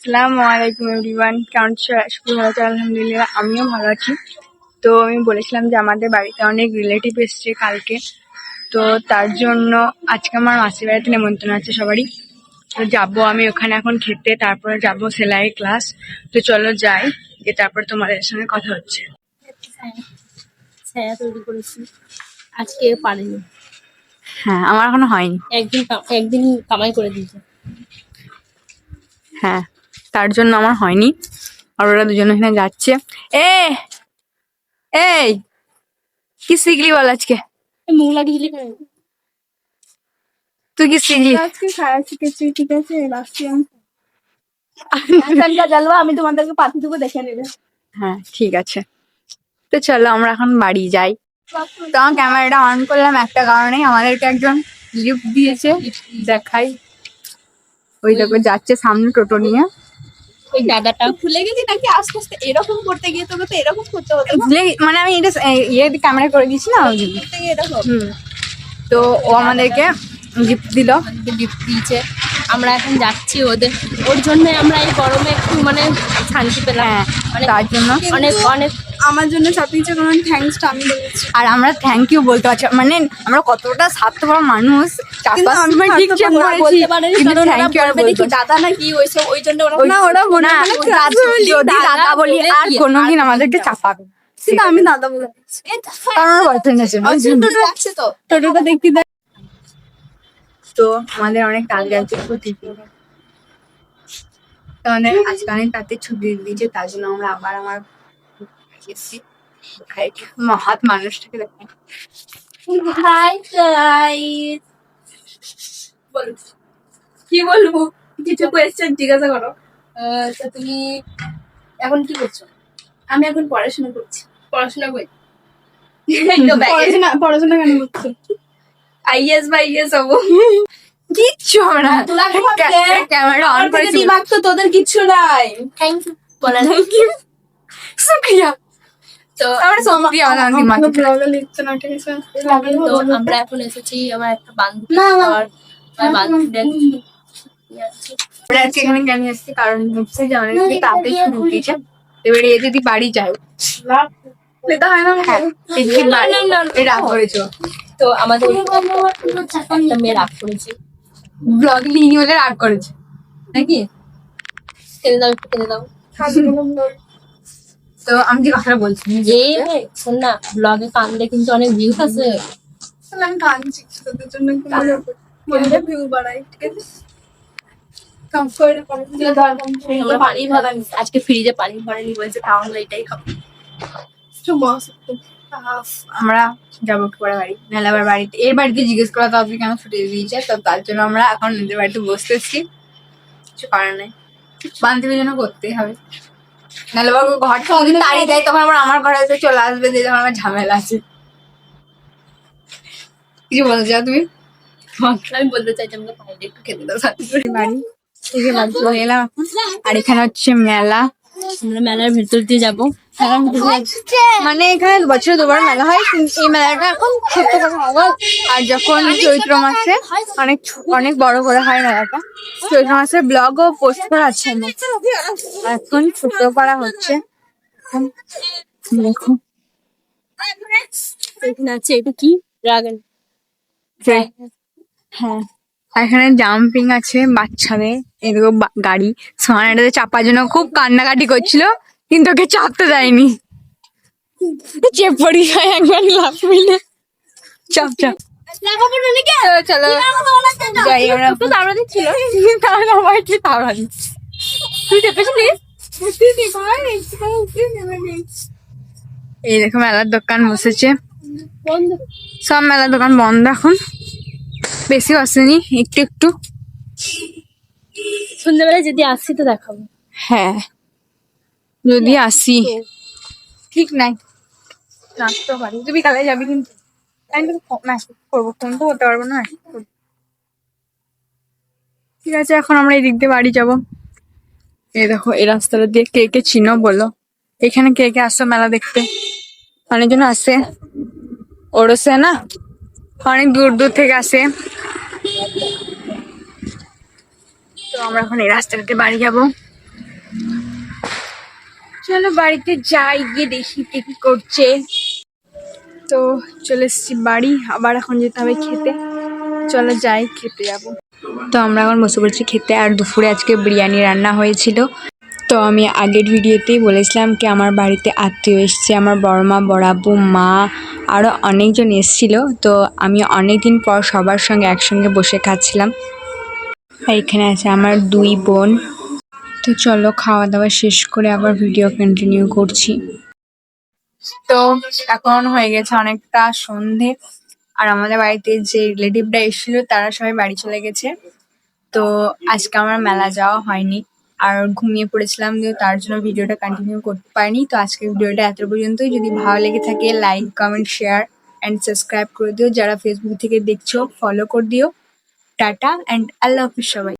আসসালামু আলাইকুম এভরিওয়ান। কেমন সবাই ভালো আছে? আলহামদুলিল্লাহ, আমিও ভালো আছি। তো আমি বলেছিলাম যে আমাদের বাড়িতে অনেক রিলেটিভ এসছে কালকে, তো তার জন্য আজকে আমার মাসির বাড়িতে নেমন্তন্ন আছে সবারই। তো যাবো আমি ওখানে এখন খেতে, তারপরে যাবো সেলাই ক্লাস। তো চলো যাই, গিয়ে তারপর তোমাদের সঙ্গে কথা হচ্ছে। ছায়া তৈরি করেছি, আজকে পারিনি। হ্যাঁ, আমার এখনো হয়নি। একদিন কামাই করে দিয়েছে। হ্যাঁ, তার জন্য আমার হয়নি। আর ওরা দুজনে এখানে যাচ্ছে। এই কি শিখলি বল আজকে? মুখ লাগিয়েছিলি কেন? তুই কি শিখলি? আজকে ছায়া শিখেছি, ঠিক আছে। জ্বালবা, আমি তোমাদেরকে পাঠিয়ে দেবো, দেখে নেবে। হ্যাঁ ঠিক আছে, তো চলো আমরা এখন বাড়ি যাই। তো আমার ক্যামেরাটা অন করলাম একটা কারণে, আমাদেরকে একজন গিফট দিয়েছে, দেখাই। ওই দেখো যাচ্ছে সামনে টোটো নিয়ে। ওই দাদাটা ভুলে গেছি নাকি? আস্তে আস্তে এরকম করতে গিয়ে তোকে তো এরকম করতে হতো। মানে আমি এটা ইয়ে ক্যামেরা করে দিয়েছি না, ওই জন্য। তো ও আমাদেরকে গিফট দিল, গিফট দিয়েছে। আমরা এখন যাচ্ছি ওর জন্য। আমরা এই গরমে একটু মানে শান্তি পেলাম। হ্যাঁ মানে তার জন্য অনেক অনেক আমার জন্য সবকিছু কোনো থ্যাঙ্কসটা আমি বলেছি। আর আমরা থ্যাংক ইউ বলতে পারছি, মানে আমরা কতটা স্বার্থপর মানুষ। দাদা নাকি ওইসব, ওই জন্য যদি দাদা বলি আর কোনোদিন আমাদেরকে চাপাবে। আমি দাদা বলে আমার বয়ফ্রেন্ড আছে, তো টোটোটা দেখতে। তো আমাদের অনেক কাজ আছে, ছুটি আমাদের আজকে অনেক রাতে ছুটি দিয়েছে, তার জন্য আমরা আবার আমার এসেছি। মহাৎ মানুষটাকে দেখাই। হাই গাইস, কি বলবো, কিছু কোয়েশ্চেন জিজ্ঞাসা করো। তো তুমি এখন কি করছো? আমি এখন পড়াশোনা করছি। পড়াশোনা করি। পড়াশোনা কেন করছো? আইএস বা ইএস হবো। কিচ্ছু হবে না, ক্যামেরা অন করে দিমাগ তো তোদের কিচ্ছু নাই। থ্যাংক ইউ বলা, থ্যাংক ইউ, শুক্রিয়া। তো আমরা শুক্রিয়া বলা দিমাগ লিখতে না, ঠিক আছে। তো আমরা এখন এসেছি আমার একটা বান্ধবী, আর বান্ধবী আমরা আজকে এখানে কেন এসেছি কারণ হচ্ছে যে অনেক তাড়াতাড়ি ছুটি দিয়েছে। এবারে এ যদি বাড়ি যায় রাগ করেছো, তো আমাদের একটা মেয়ে রাগ করেছে, ব্লগ লিনি বলে রাগ করেছে নাকি? ফেলে দাও, ফেলে দাও। তো আমি যে কথাটা বলছি যে শোন না, ব্লগে কানলে কিন্তু অনেক ভিউজ আছে। আমি কাঁদছি তোদের জন্য, ভিউ বাড়াই, ঠিক আছে। আমরা পানি ভরা, আজকে ফ্রিজে পানি ভরেনি বলছে, তাহলে এটাই খাবো। আমরা যাবো পরে বাড়ি, নাহলে আবার বাড়িতে এর বাড়িতে জিজ্ঞেস করা তো আপনি কেন ছুটি দিয়েছে, তো তার জন্য আমরা এখন নিজের বাড়িতে বসতেছি। কিছু করার নেই, বান্ধবীর জন্য করতেই হবে, নাহলে ঘর থেকে তাড়িয়ে দেয়, তখন আবার আমার ঘরে এসে চলে আসবে, যে তখন আমার ঝামেলা আছে। কিছু বলতে চাও তুমি? আমি বলতে চাইছি আমাকে পানিটা একটু খেতে দাও সাথে করে। বাড়ি থেকে বাড়ি চলে এলাম এখন, আর এখানে হচ্ছে মেলা। আমরা মেলার ভেতর দিয়ে যাবো। মানে এখানে বছরে দুবার মেলা হয়, কিন্তু এই মেলাটা এখন ছোট্ট করে হয়। আর যখন চৈত্র মাসে অনেক অনেক বড় করে হয় মেলাটা। চৈত্র মাসে ব্লগ ও পোস্ট করা আছে, এখন ছোট করা হচ্ছে। দেখো এখানে আছে, এটা কি ড্রাগন। হ্যাঁ, এখানে জাম্পিং আছে বাচ্চাদের, এদিকে গাড়ি। সোনাটাতে চাপার জন্য খুব কান্নাকাটি করছিল, কিন্তু ওকে চাপতে দেয়নি, চেপ পড়ি যায় একবার লাফ মিলে। চাপ চাপ চলো যাই আমরা। তাড়া দিচ্ছিল, তাহলে আমার কি তাড়া দিচ্ছে? তুই চেপেছিলিস? এই দেখো মেলার দোকান বসেছে, বন্ধ। সব মেলার দোকান বন্ধ এখন, বেশি আসেনি, একটু একটু। সন্ধ্যাবেলায় যদি আসি তো দেখাবো। হ্যাঁ যদি আসি, ঠিক নাই নাচতে পারি। তুমি কালে যাবি কিন্তু আমি তোকে মেসেজ করবো, ফোন তো করতে পারবো না। ঠিক আছে, এখন আমরা এই দিক দিয়ে বাড়ি যাবো। এই দেখো এই রাস্তাটা দিয়ে কে কে চিনো বলো? এখানে কে কে আসছো মেলা দেখতে? অনেকজন আসে, ওরসে না, অনেক দূর দূর থেকে আসে। তো আমরা এখন এই রাস্তাটাতে বাড়ি যাবো। চলো বাড়িতে যাই, গিয়ে দেখি কে কি করছে। তো চলে এসেছি বাড়ি, আবার এখন যেতে হবে খেতে। চলো যাই, খেতে যাবো। তো আমরা এখন বসে পড়ছি খেতে। আর দুপুরে আজকে বিরিয়ানি রান্না হয়েছিল। তো আমি আগের ভিডিওতেই বলেছিলাম কি আমার বাড়িতে আত্মীয় এসছে, আমার বড়মা, বড়াবু, মা, আরও অনেকজন এসেছিলো। তো আমি অনেক দিন পর সবার সঙ্গে একসঙ্গে বসে খাচ্ছিলাম। আর এখানে আছে আমার 2 বোন। তো চলো খাওয়া দাওয়া শেষ করে আবার ভিডিও কন্টিনিউ করছি। তো এখন হয়ে গেছে অনেকটা সন্ধে, আর আমাদের বাড়িতে যে রিলেটিভরা এসেছিল তারা সবাই বাড়ি চলে গেছে। তো আজকে আমার মেলা যাওয়া হয়নি, আর ঘুমিয়ে পড়েছিলাম, দিয়ে তার জন্য ভিডিওটা কন্টিনিউ করতে পারিনি। তো আজকের ভিডিওটা এত পর্যন্তই। যদি ভালো লেগে থাকে like, comment, share and subscribe করে দিও। যারা ফেসবুক থেকে দেখছো ফলো করে দিও। টাটা অ্যান্ড আল্লাহ হাফিজ সবাই।